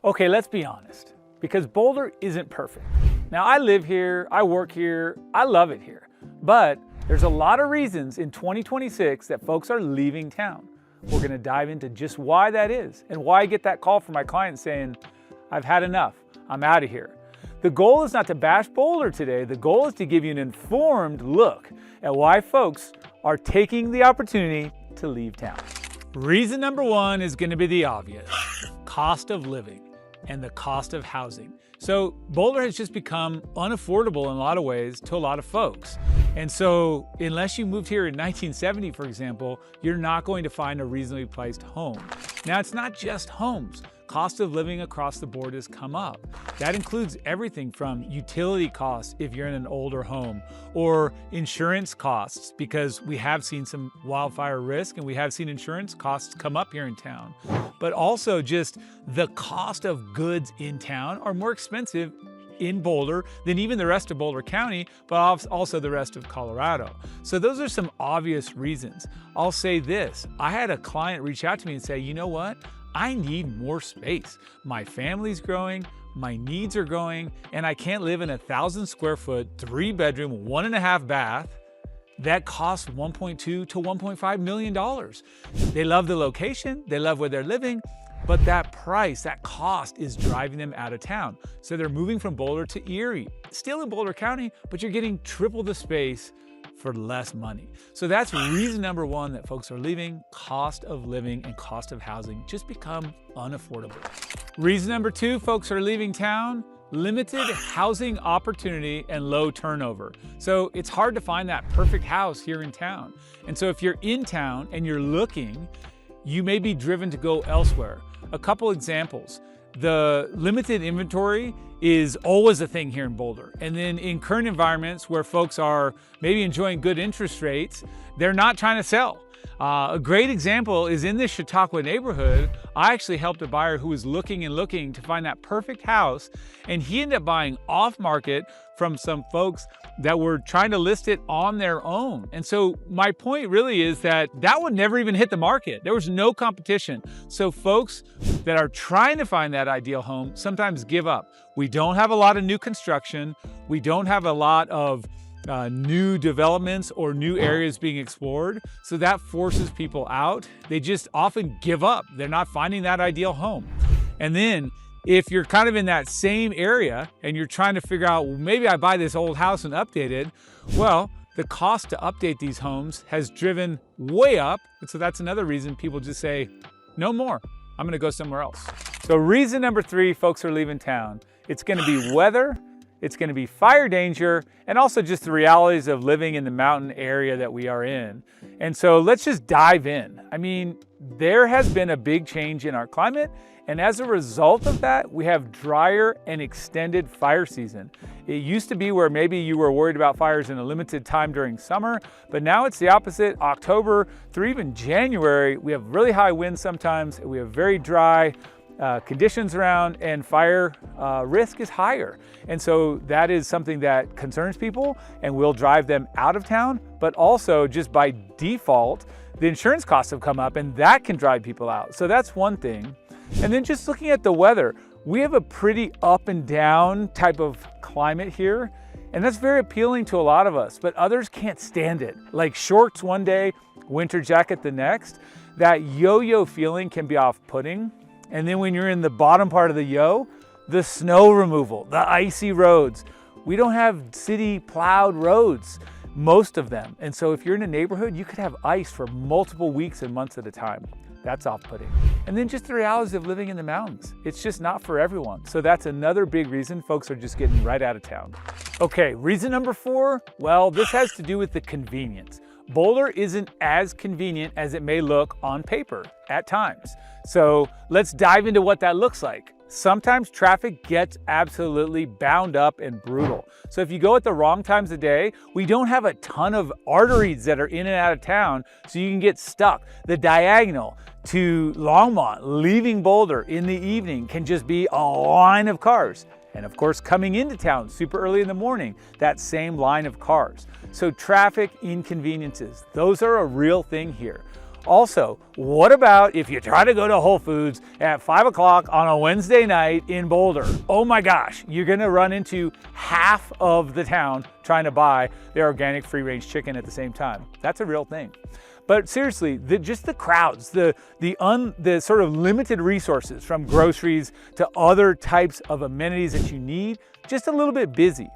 Okay, let's be honest, because Boulder isn't perfect. Now, I live here, I work here, I love it here, but there's a lot of reasons in 2026 that folks are leaving town. We're gonna dive into just why that is and why I get that call from my clients saying, I've had enough, I'm out of here. The goal is not to bash Boulder today, the goal is to give you an informed look at why folks are taking the opportunity to leave town. Reason number one is gonna be the obvious, cost of living and the cost of housing. So Boulder has just become unaffordable in a lot of ways to a lot of folks. And so unless you moved here in 1970, for example, you're not going to find a reasonably priced home. Now, it's not just homes. Cost of living across the board has come up. That includes everything from utility costs if you're in an older home, or insurance costs, because we have seen some wildfire risk and we have seen insurance costs come up here in town. But also just the cost of goods in town are more expensive in Boulder than even the rest of Boulder County, but also the rest of Colorado. So those are some obvious reasons. I'll say this, I had a client reach out to me and say, you know what? I need more space. My family's growing, my needs are growing, and I can't live in a 1,000 square foot, 3-bedroom, 1.5 bath that costs $1.2 to $1.5 million. They love the location, they love where they're living, but that price, that cost is driving them out of town. So they're moving from Boulder to Erie, still in Boulder County, but you're getting triple the space for less money. So that's reason number one that folks are leaving. Cost of living and cost of housing just become unaffordable. Reason number two, folks are leaving town, limited housing opportunity and low turnover. So it's hard to find that perfect house here in town. And so if you're in town and you're looking, you may be driven to go elsewhere. A couple examples. The limited inventory is always a thing here in Boulder. And then in current environments where folks are maybe enjoying good interest rates, they're not trying to sell. A great example is in this Chautauqua neighborhood. I actually helped a buyer who was looking to find that perfect house, and he ended up buying off market from some folks that were trying to list it on their own. And so my point really is that would never even hit the market. There was no competition. So folks that are trying to find that ideal home sometimes give up. We don't have a lot of new construction. We don't have a lot of new developments or new areas being explored. So that forces people out. They just often give up. They're not finding that ideal home. And then if you're kind of in that same area and you're trying to figure out, well, maybe I buy this old house and update it, well, the cost to update these homes has driven way up. And so that's another reason people just say, no more, I'm gonna go somewhere else. So reason number three, folks are leaving town. It's gonna be weather, it's gonna be fire danger, and also just the realities of living in the mountain area that we are in. And so let's just dive in. I mean, there has been a big change in our climate, and as a result of that, we have drier and extended fire season. It used to be where maybe you were worried about fires in a limited time during summer, but now it's the opposite. October through even January, we have really high winds sometimes, we have very dry conditions around, and fire risk is higher. And so that is something that concerns people and will drive them out of town, but also just by default, the insurance costs have come up and that can drive people out. So that's one thing. And then just looking at the weather, we have a pretty up and down type of climate here, and that's very appealing to a lot of us, but others can't stand it. Like shorts one day, winter jacket the next. That yo-yo feeling can be off-putting. And then when you're in the bottom part of the yo, the snow removal, the icy roads. We don't have city plowed roads, most of them. And so if you're in a neighborhood, you could have ice for multiple weeks and months at a time. That's off-putting. And then just the realities of living in the mountains. It's just not for everyone. So that's another big reason folks are just getting right out of town. Okay, reason number four, well, this has to do with the convenience. Boulder isn't as convenient as it may look on paper at times. So let's dive into what that looks like. Sometimes traffic gets absolutely bound up and brutal. So if you go at the wrong times of day, we don't have a ton of arteries that are in and out of town, so you can get stuck. The diagonal to Longmont, leaving Boulder in the evening, can just be a line of cars. And of course, coming into town super early in the morning, that same line of cars. So traffic inconveniences, those are a real thing here. Also, what about if you try to go to Whole Foods at 5 o'clock on a Wednesday night in Boulder? Oh my gosh, you're gonna run into half of the town trying to buy their organic free-range chicken at the same time. That's a real thing. But seriously, just the crowds, the sort of limited resources from groceries to other types of amenities that you need, just a little bit busy.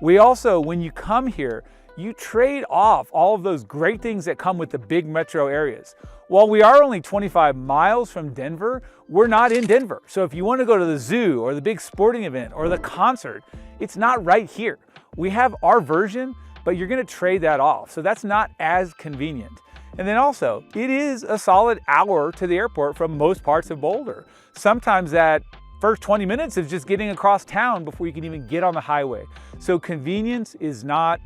We also, when you come here, you trade off all of those great things that come with the big metro areas. While we are only 25 miles from Denver, we're not in Denver. So if you want to go to the zoo or the big sporting event or the concert, it's not right here. We have our version, but you're going to trade that off. So that's not as convenient. And then also, it is a solid hour to the airport from most parts of Boulder. Sometimes that first 20 minutes is just getting across town before you can even get on the highway. So convenience is not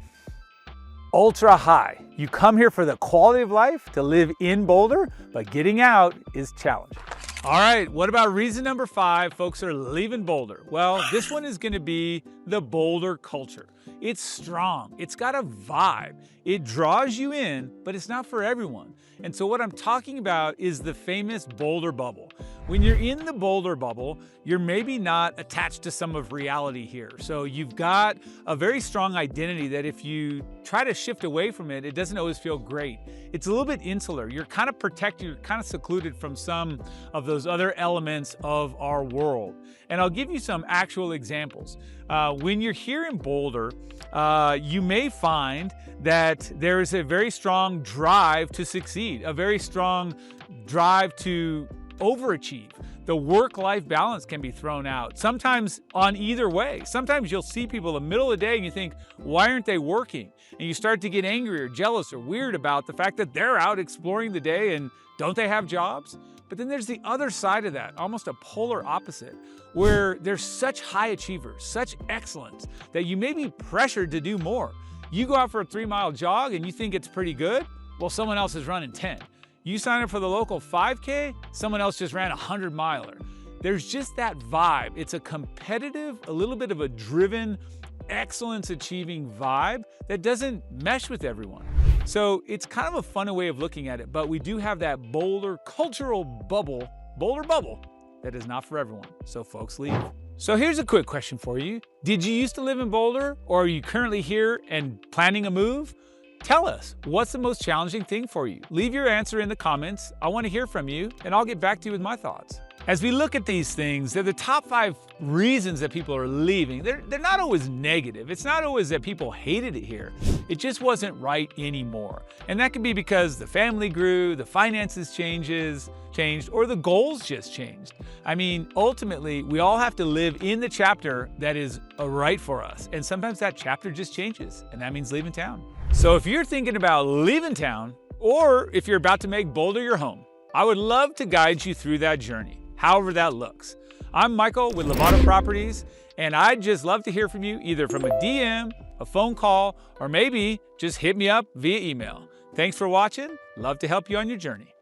ultra high. You come here for the quality of life, to live in Boulder, but getting out is challenging. All right, what about reason number 5 folks are leaving Boulder? Well, this one is gonna be the Boulder culture. It's strong, it's got a vibe. It draws you in, but it's not for everyone. And so what I'm talking about is the famous Boulder Bubble. When you're in the Boulder Bubble, you're maybe not attached to some of reality here. So you've got a very strong identity that if you try to shift away from it, it doesn't always feel great. It's a little bit insular. You're kind of protected, you're kind of secluded from some of those other elements of our world. And I'll give you some actual examples. When you're here in Boulder, you may find that there is a very strong drive to succeed, a very strong drive to overachieve. The work-life balance can be thrown out, sometimes on either way. Sometimes you'll see people in the middle of the day and you think, why aren't they working? And you start to get angry or jealous or weird about the fact that they're out exploring the day and don't they have jobs? But then there's the other side of that, almost a polar opposite, where there's such high achievers, such excellence, that you may be pressured to do more. You go out for a 3-mile jog and you think it's pretty good? Well, someone else is running 10. You sign up for the local 5K, someone else just ran a 100-miler. There's just that vibe. It's a competitive, a little bit of a driven, excellence-achieving vibe that doesn't mesh with everyone. So it's kind of a funny way of looking at it, but we do have that Boulder cultural bubble, Boulder Bubble, that is not for everyone. So folks leave. So here's a quick question for you. Did you used to live in Boulder, or are you currently here and planning a move? Tell us, what's the most challenging thing for you? Leave your answer in the comments. I want to hear from you, and I'll get back to you with my thoughts. As we look at these things, they're the top 5 reasons that people are leaving. They're not always negative. It's not always that people hated it here. It just wasn't right anymore. And that could be because the family grew, the finances changed, or the goals just changed. I mean, ultimately, we all have to live in the chapter that is right for us. And sometimes that chapter just changes, and that means leaving town. So if you're thinking about leaving town, or if you're about to make Boulder your home, I would love to guide you through that journey, however that looks. I'm Michael with Lovato Properties, and I'd just love to hear from you, either from a DM, a phone call, or maybe just hit me up via email. Thanks for watching. Love to help you on your journey.